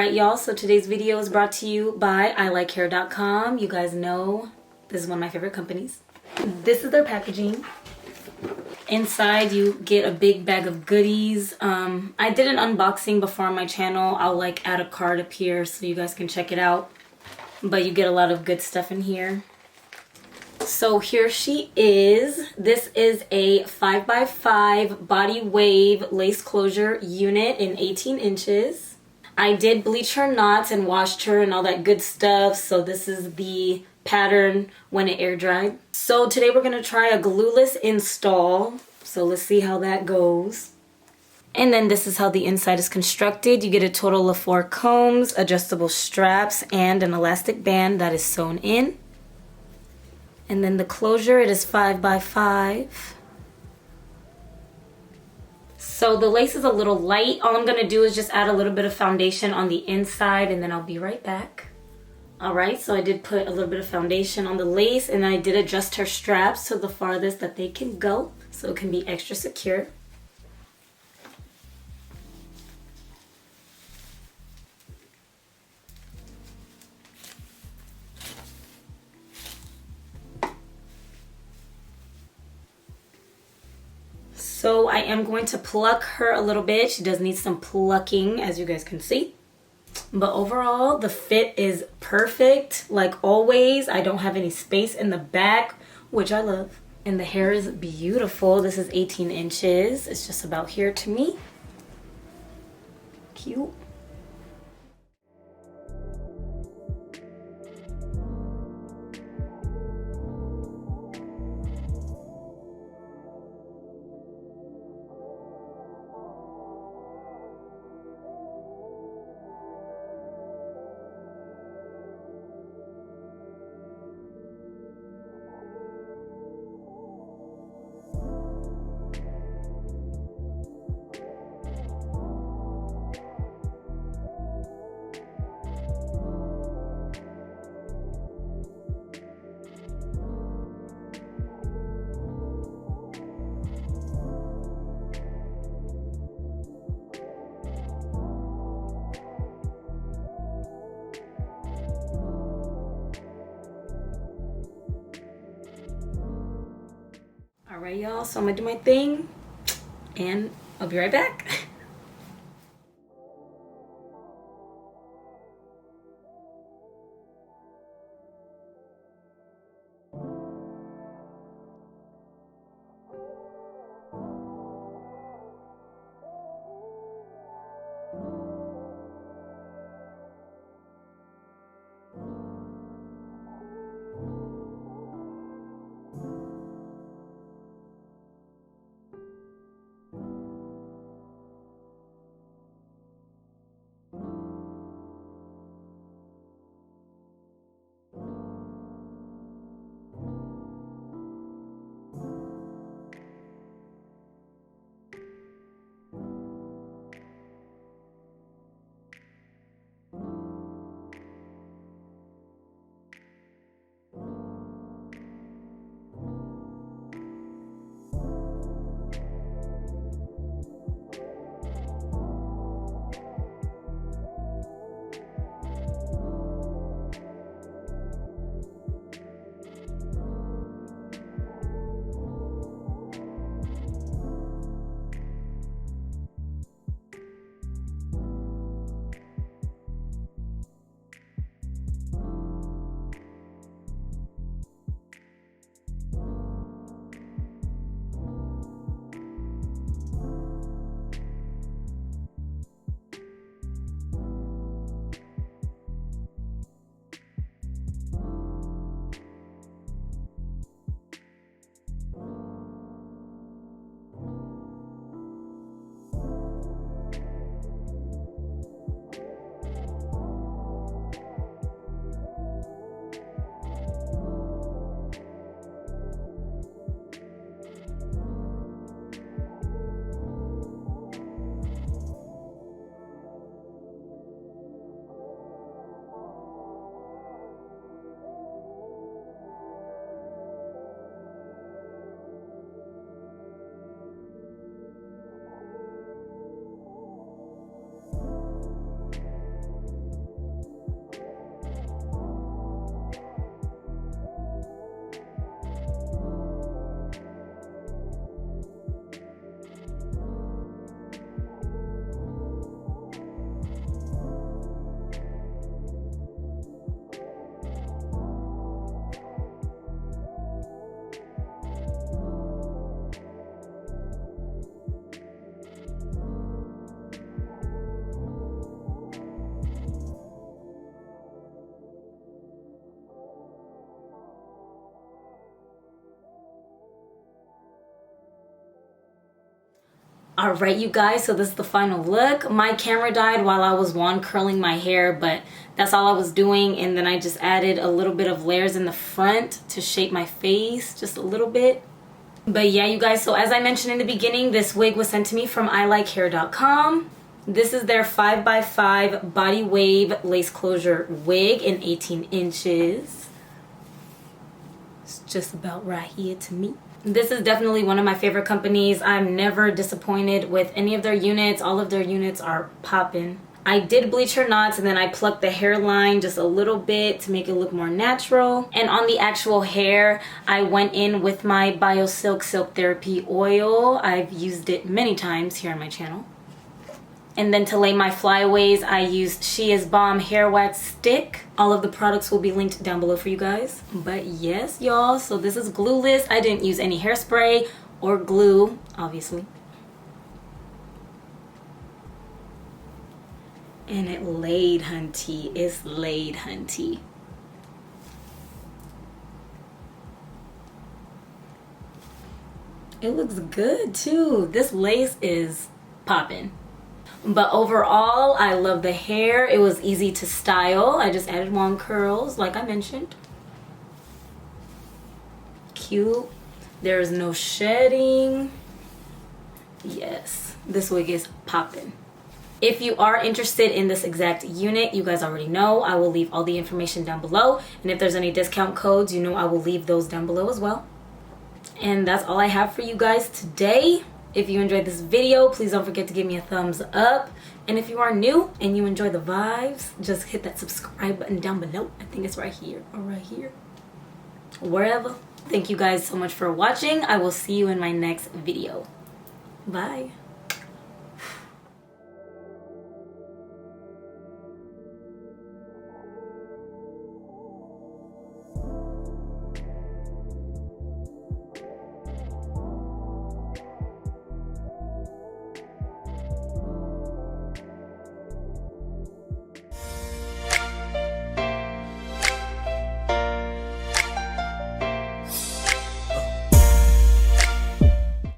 Alright y'all, so today's video is brought to you by ilikehair.com. You guys know this is one of my favorite companies. This is their packaging. Inside you get a big bag of goodies. I did an unboxing before on my channel. I'll like add a card up here so you guys can check it out. But you get a lot of good stuff in here. So here she is. This is a 5x5 body wave lace closure unit in 18 inches. I did bleach her knots and washed her and all that good stuff. So this is the pattern when it air dried. So today we're gonna try a glueless install. So let's see how that goes. And then this is how the inside is constructed. You get a total of 4 combs, adjustable straps, and an elastic band that is sewn in. And then the closure, it is 5x5. So the lace is a little light. All I'm gonna do is just add a little bit of foundation on the inside and then I'll be right back. All right, so I did put a little bit of foundation on the lace and I did adjust her straps to the farthest that they can go so it can be extra secure. So I am going to pluck her a little bit. She does need some plucking, as you guys can see. But overall, the fit is perfect. Like always, I don't have any space in the back, which I love. And the hair is beautiful. This is 18 inches. It's just about here to me. Cute. All right, y'all, so I'm gonna do my thing and I'll be right back. All right, you guys, so this is the final look. My camera died while I was wand curling my hair, but that's all I was doing. And then I just added a little bit of layers in the front to shape my face just a little bit. But yeah, you guys, so as I mentioned in the beginning, this wig was sent to me from ILikeHair.com. This is their 5x5 body wave lace closure wig in 18 inches. It's just about right here to me. This is definitely one of my favorite companies. I'm never disappointed with any of their units. All of their units are popping. I did bleach her knots and then I plucked the hairline just a little bit to make it look more natural. And on the actual hair, I went in with my BioSilk Silk Therapy oil. I've used it many times here on my channel. And then to lay my flyaways, I used She Is Bomb hair wax stick. All of the products will be linked down below for you guys. But yes, y'all, so this is glueless. I didn't use any hairspray or glue, obviously. And it laid, hunty. It's laid, hunty. It looks good too. This lace is popping. But overall, I love the hair. It was easy to style. I just added wand curls, like I mentioned. Cute. There's no shedding. Yes, this wig is popping. If you are interested in this exact unit, you guys already know, I will leave all the information down below. And if there's any discount codes, you know I will leave those down below as well. And that's all I have for you guys today. If you enjoyed this video, please don't forget to give me a thumbs up. And if you are new and you enjoy the vibes, just hit that subscribe button down below. I think it's right here or right here. Wherever. Thank you guys so much for watching. I will see you in my next video. Bye.